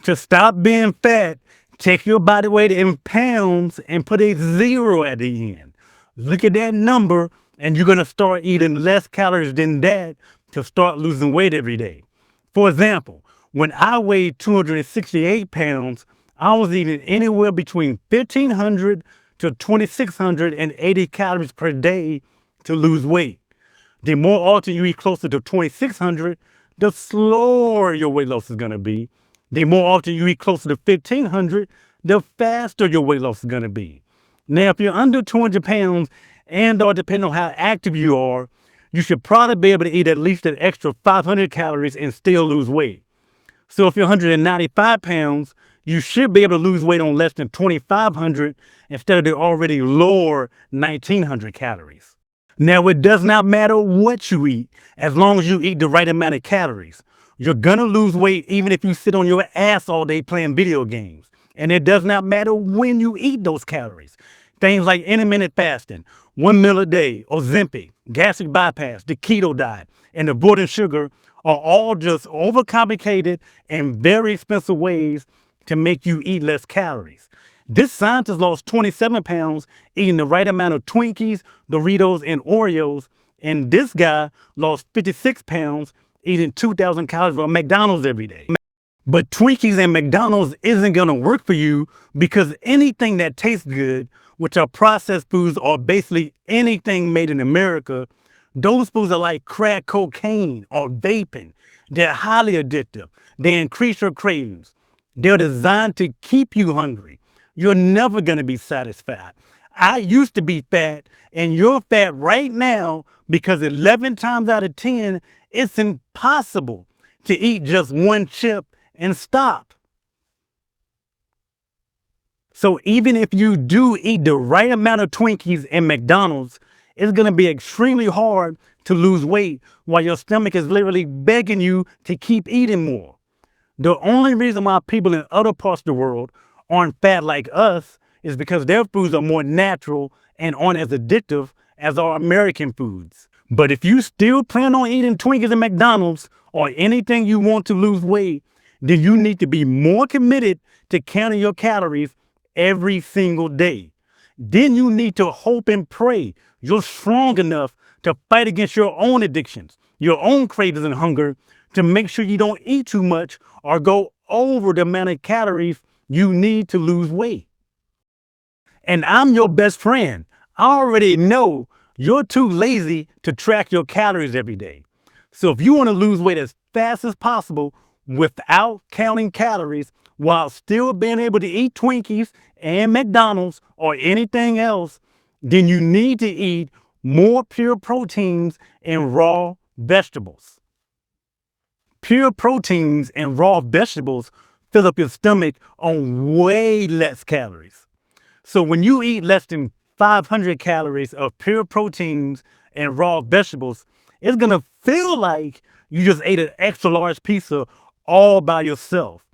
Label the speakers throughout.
Speaker 1: To stop being fat, take your body weight in pounds and put a 0 at the end. Look at that number, and you're going to start eating less calories than that to start losing weight every day. For example, when I weighed 268 pounds, I was eating anywhere between 1,500 to 2,680 calories per day to lose weight. The more often you eat closer to 2,600, the slower your weight loss is going to be. The more often you eat closer to 1,500, the faster your weight loss is going to be. Now, if you're under 200 pounds and or depending on how active you are, you should probably be able to eat at least an extra 500 calories and still lose weight. So if you're 195 pounds, you should be able to lose weight on less than 2,500 instead of the already lower 1,900 calories. Now, it does not matter what you eat, as long as you eat the right amount of calories. You're gonna lose weight even if you sit on your ass all day playing video games. And it does not matter when you eat those calories. Things like intermittent fasting, 1 meal a day, Ozempic, gastric bypass, the keto diet, and avoiding sugar are all just overcomplicated and very expensive ways to make you eat less calories. This scientist lost 27 pounds eating the right amount of Twinkies, Doritos, and Oreos, and this guy lost 56 pounds eating 2,000 calories from McDonald's every day. But Twinkies and McDonald's isn't gonna work for you because anything that tastes good, which are processed foods or basically anything made in America, those foods are like crack cocaine or vaping. They're highly addictive. They increase your cravings. They're designed to keep you hungry. You're never gonna be satisfied. I used to be fat, and you're fat right now because 11 times out of 10, it's impossible to eat just one chip and stop. So even if you do eat the right amount of Twinkies and McDonald's, it's going to be extremely hard to lose weight while your stomach is literally begging you to keep eating more. The only reason why people in other parts of the world aren't fat like us is because their foods are more natural and aren't as addictive as our American foods. But if you still plan on eating Twinkies and McDonald's or anything you want to lose weight, then you need to be more committed to counting your calories every single day. Then you need to hope and pray you're strong enough to fight against your own addictions, your own cravings and hunger, to make sure you don't eat too much or go over the amount of calories you need to lose weight. And I'm your best friend. I already know you're too lazy to track your calories every day. So if you want to lose weight as fast as possible without counting calories while still being able to eat Twinkies and McDonald's or anything else, then you need to eat more pure proteins and raw vegetables. Pure proteins and raw vegetables fill up your stomach on way less calories. So when you eat less than 500 calories of pure proteins and raw vegetables, it's gonna feel like you just ate an extra large pizza all by yourself.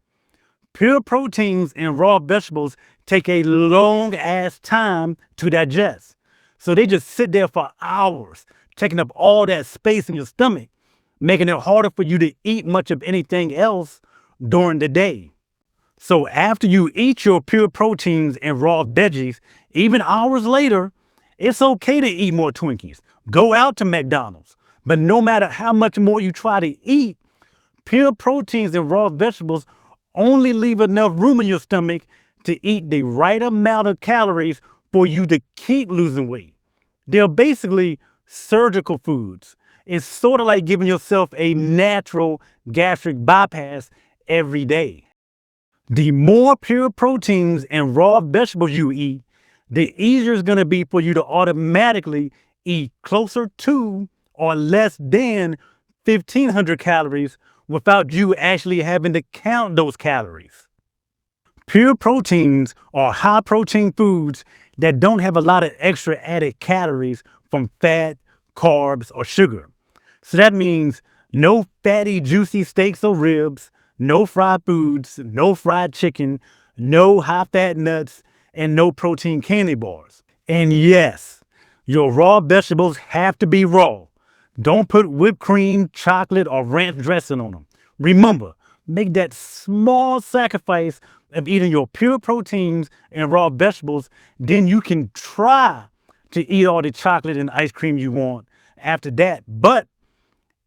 Speaker 1: Pure proteins and raw vegetables take a long ass time to digest. So they just sit there for hours, taking up all that space in your stomach, making it harder for you to eat much of anything else during the day. So after you eat your pure proteins and raw veggies, even hours later, it's okay to eat more Twinkies. Go out to McDonald's. But no matter how much more you try to eat, pure proteins and raw vegetables only leave enough room in your stomach to eat the right amount of calories for you to keep losing weight. They're basically surgical foods. It's sort of like giving yourself a natural gastric bypass every day. The more pure proteins and raw vegetables you eat, the easier it's going to be for you to automatically eat closer to or less than 1,500 calories without you actually having to count those calories. Pure proteins are high protein foods that don't have a lot of extra added calories from fat, carbs, or sugar. So that means no fatty, juicy steaks or ribs, no fried foods, no fried chicken, no high-fat nuts, and no protein candy bars. And yes, your raw vegetables have to be raw. Don't put whipped cream, chocolate, or ranch dressing on them. Remember, make that small sacrifice of eating your pure proteins and raw vegetables, then you can try to eat all the chocolate and ice cream you want after that. But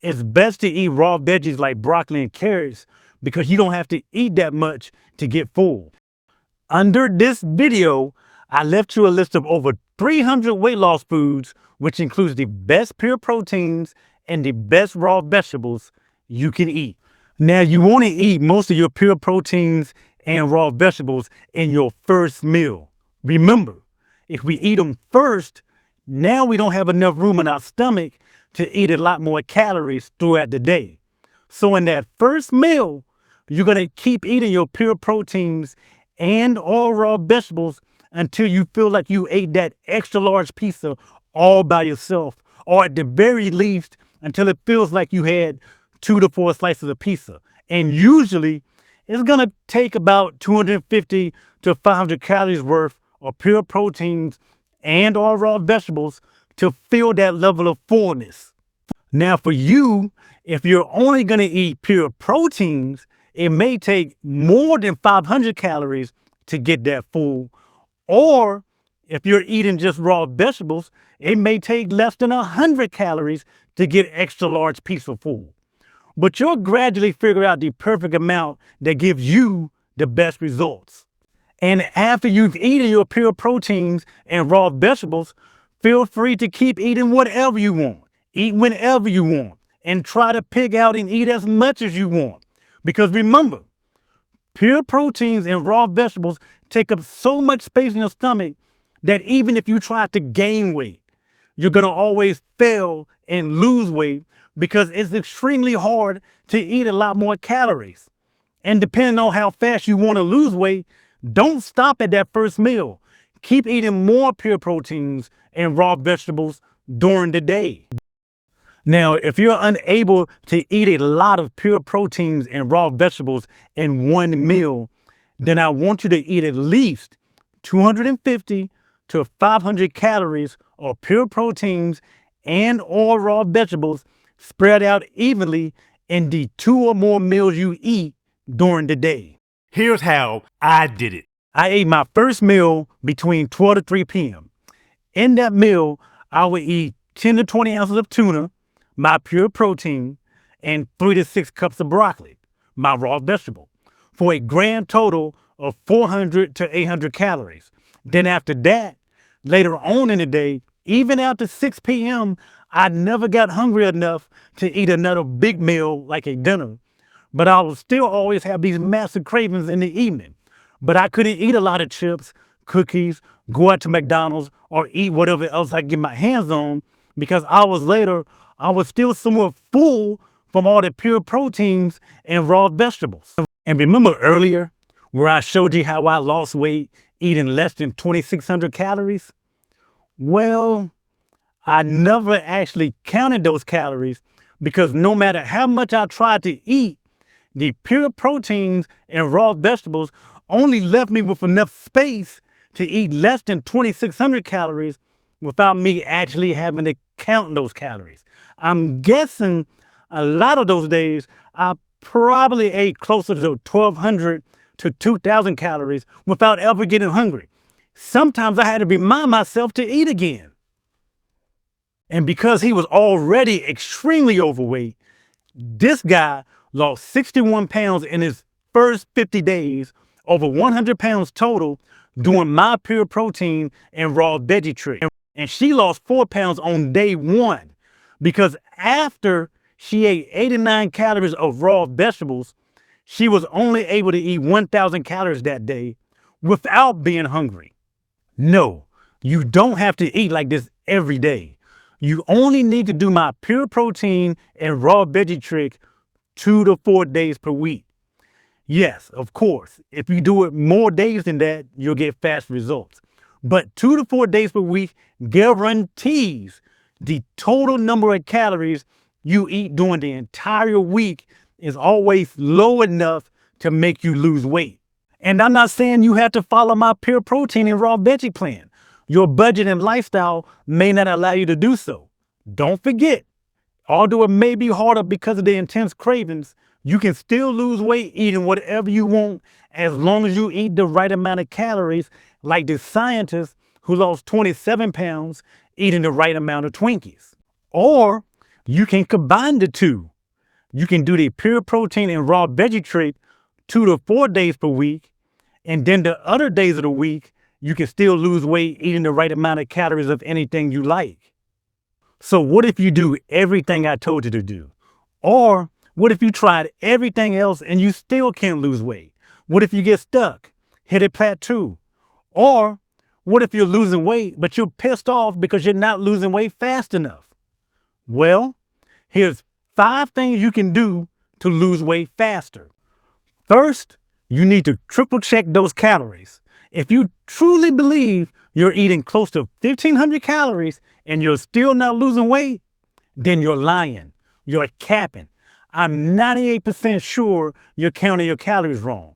Speaker 1: it's best to eat raw veggies like broccoli and carrots because you don't have to eat that much to get full. Under this video, I left you a list of over 300 weight loss foods, which includes the best pure proteins and the best raw vegetables you can eat. Now, you want to eat most of your pure proteins and raw vegetables in your first meal. Remember, if we eat them first, now we don't have enough room in our stomach to eat a lot more calories throughout the day. So in that first meal, you're going to keep eating your pure proteins and all raw vegetables until you feel like you ate that extra large pizza all by yourself, or at the very least, until it feels like you had 2 to 4 slices of pizza. And usually, it's going to take about 250 to 500 calories worth of pure proteins and all raw vegetables to feel that level of fullness. Now, for you, if you're only going to eat pure proteins, it may take more than 500 calories to get that full. Or if you're eating just raw vegetables, it may take less than 100 calories to get extra large pizza full. But you'll gradually figure out the perfect amount that gives you the best results. And after you've eaten your pure proteins and raw vegetables, feel free to keep eating whatever you want. Eat whenever you want. And try to pick out and eat as much as you want. Because remember, pure proteins and raw vegetables take up so much space in your stomach that even if you try to gain weight, you're going to always fail and lose weight because it's extremely hard to eat a lot more calories. And depending on how fast you want to lose weight, don't stop at that first meal. Keep eating more pure proteins and raw vegetables during the day. Now, if you're unable to eat a lot of pure proteins and raw vegetables in one meal, then I want you to eat at least 250 to 500 calories of pure proteins and all raw vegetables spread out evenly in the 2 or more meals you eat during the day. Here's how I did it. I ate my first meal between 12 to 3 p.m. In that meal, I would eat 10 to 20 ounces of tuna, my pure protein, and 3 to 6 cups of broccoli, my raw vegetable, for a grand total of 400 to 800 calories. Then after that, later on in the day, even after 6 p.m., I never got hungry enough to eat another big meal like a dinner, but I would still always have these massive cravings in the evening. But I couldn't eat a lot of chips, cookies, go out to McDonald's, or eat whatever else I could get my hands on because hours later, I was still somewhat full from all the pure proteins and raw vegetables. And remember earlier where I showed you how I lost weight eating less than 2,600 calories? Well, I never actually counted those calories because no matter how much I tried to eat, the pure proteins and raw vegetables only left me with enough space to eat less than 2,600 calories without me actually having to count those calories. I'm guessing a lot of those days I probably ate closer to 1,200 to 2,000 calories without ever getting hungry. Sometimes I had to remind myself to eat again. And because he was already extremely overweight, this guy lost 61 pounds in his first 50 days, over 100 pounds total, doing my pure protein and raw veggie trick. And she lost 4 pounds on day 1 because after she ate 89 calories of raw vegetables, she was only able to eat 1,000 calories that day without being hungry. No, you don't have to eat like this every day. You only need to do my pure protein and raw veggie trick 2 to 4 days per week. Yes, of course, if you do it more days than that, you'll get fast results. But 2 to 4 days per week guarantees the total number of calories you eat during the entire week is always low enough to make you lose weight. And I'm not saying you have to follow my pure protein and raw veggie plan. Your budget and lifestyle may not allow you to do so. Don't forget, although it may be harder because of the intense cravings, You can still lose weight eating whatever you want as long as you eat the right amount of calories, like the scientist who lost 27 pounds eating the right amount of Twinkies. Or you can combine the two. You can do the pure protein and raw veggie trick 2 to 4 days per week, and then the other days of the week, you can still lose weight eating the right amount of calories of anything you like. So what if you do everything I told you to do? Or what if you tried everything else and you still can't lose weight? What if you get stuck, hit a plateau? Or what if you're losing weight, but you're pissed off because you're not losing weight fast enough? Well, here's 5 things you can do to lose weight faster. First, you need to triple check those calories. If you truly believe you're eating close to 1,500 calories and you're still not losing weight, then you're lying. You're capping. I'm 98% sure you're counting your calories wrong.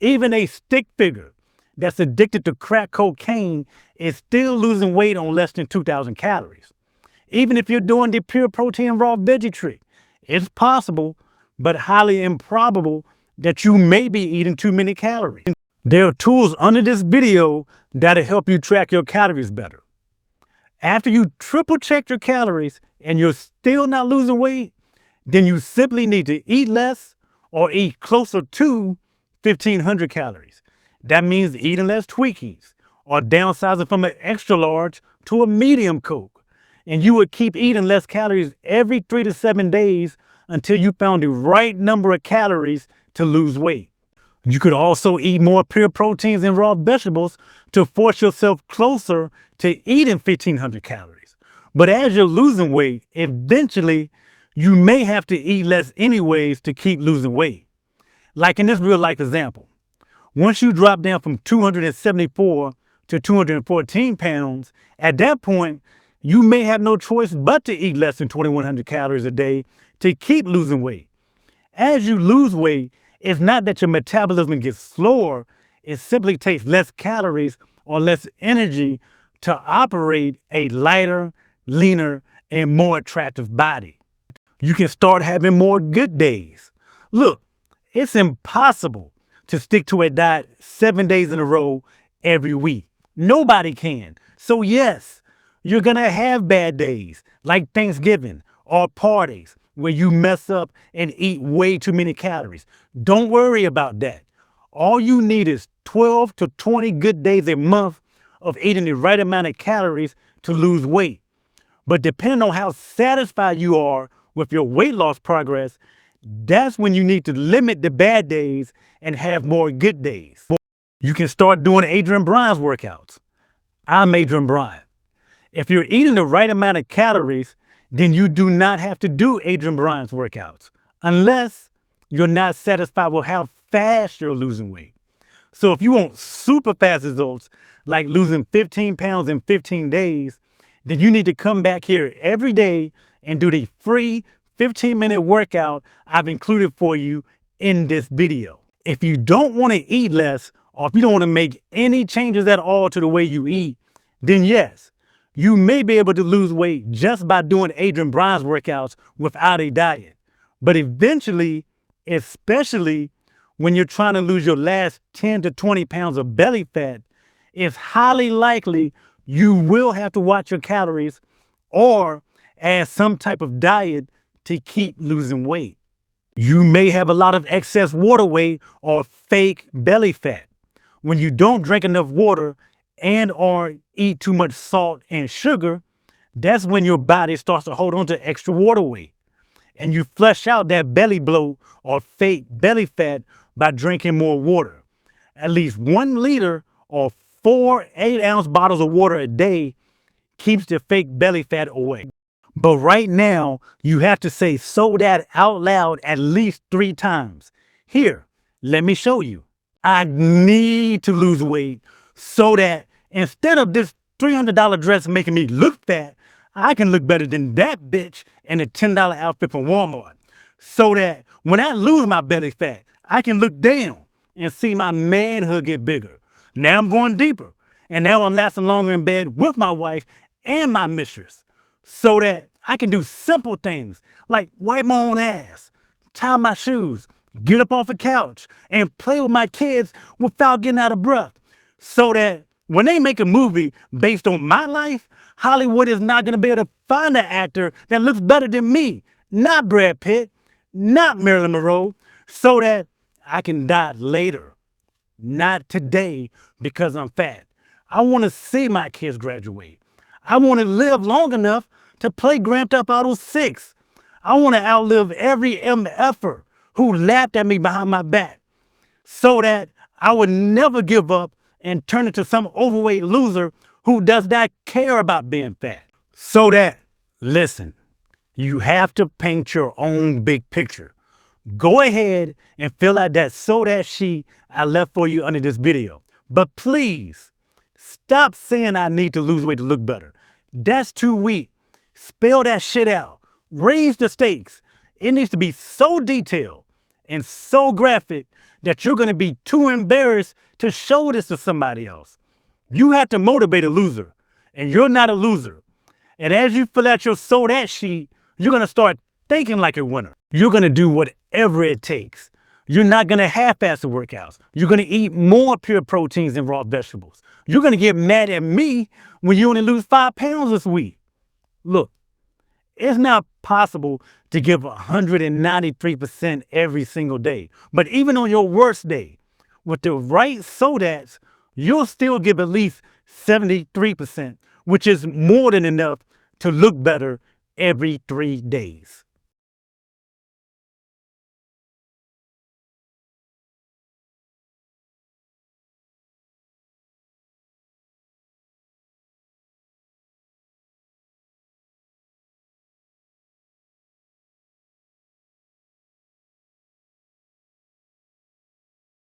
Speaker 1: Even a stick figure that's addicted to crack cocaine is still losing weight on less than 2,000 calories. Even if you're doing the pure protein raw veggie trick, it's possible, but highly improbable that you may be eating too many calories. There are tools under this video that'll help you track your calories better. After you triple check your calories and you're still not losing weight, then you simply need to eat less or eat closer to 1,500 calories. That means eating less Twinkies or downsizing from an extra large to a medium Coke. And you would keep eating less calories every 3 to 7 days until you found the right number of calories to lose weight. You could also eat more pure proteins and raw vegetables to force yourself closer to eating 1,500 calories. But as you're losing weight, eventually you may have to eat less anyways to keep losing weight. Like in this real life example, once you drop down from 274 to 214 pounds, at that point, you may have no choice but to eat less than 2,100 calories a day to keep losing weight. As you lose weight, it's not that your metabolism gets slower, it simply takes less calories or less energy to operate a lighter, leaner, and more attractive body. You can start having more good days. Look, it's impossible to stick to a diet 7 days in a row every week. Nobody can. So yes, you're gonna have bad days like Thanksgiving or parties where you mess up and eat way too many calories. Don't worry about that. All you need is 12 to 20 good days a month of eating the right amount of calories to lose weight. But depending on how satisfied you are with your weight loss progress, that's when you need to limit the bad days and have more good days. You can start doing Adrian Bryant's workouts. I'm Adrian Bryant. If you're eating the right amount of calories, then you do not have to do Adrian Bryant's workouts unless you're not satisfied with how fast you're losing weight. So if you want super fast results, like losing 15 pounds in 15 days, then you need to come back here every day and do the free 15-minute workout I've included for you in this video. If you don't want to eat less, or if you don't want to make any changes at all to the way you eat, then yes, you may be able to lose weight just by doing Adrian Bryant's workouts without a diet. But eventually, especially when you're trying to lose your last 10 to 20 pounds of belly fat, it's highly likely you will have to watch your calories or add some type of diet to keep losing weight. You may have a lot of excess water weight or fake belly fat. When you don't drink enough water and or eat too much salt and sugar, that's when your body starts to hold on to extra water weight. And you flush out that belly bloat or fake belly fat by drinking more water. At least 1 liter or 4 8-ounce bottles of water a day keeps the fake belly fat away. But right now, you have to say "so that" out loud at least 3 times. Here, let me show you. I need to lose weight so that instead of this $300 dress making me look fat, I can look better than that bitch in a $10 outfit from Walmart. So that when I lose my belly fat, I can look down and see my manhood get bigger. Now I'm going deeper. And now I'm lasting longer in bed with my wife and my mistress. So that I can do simple things like wipe my own ass, tie my shoes, get up off the couch, and play with my kids without getting out of breath. So that when they make a movie based on my life, Hollywood is not going to be able to find an actor that looks better than me. Not Brad Pitt, not Marilyn Monroe, so that I can die later. Not today because I'm fat. I want to see my kids graduate. I want to live long enough to play Grand Theft Auto 6. I want to outlive every MFer who laughed at me behind my back so that I would never give up and turn into some overweight loser who does not care about being fat. So that, listen, you have to paint your own big picture. Go ahead and fill out that so that sheet I left for you under this video. But please, stop saying I need to lose weight to look better. That's too weak. Spell that shit out. Raise the stakes. It needs to be so detailed and so graphic that you're going to be too embarrassed to show this to somebody else. You have to motivate a loser, and you're not a loser. And as you fill out your so that sheet, you're going to start thinking like a winner. You're going to do whatever it takes. You're not going to half-ass the workouts. You're going to eat more pure proteins and raw vegetables. You're going to get mad at me when you only lose 5 pounds this week. Look, it's not possible to give 193% every single day. But even on your worst day, with the right so-that's, you'll still give at least 73%, which is more than enough to look better every 3 days.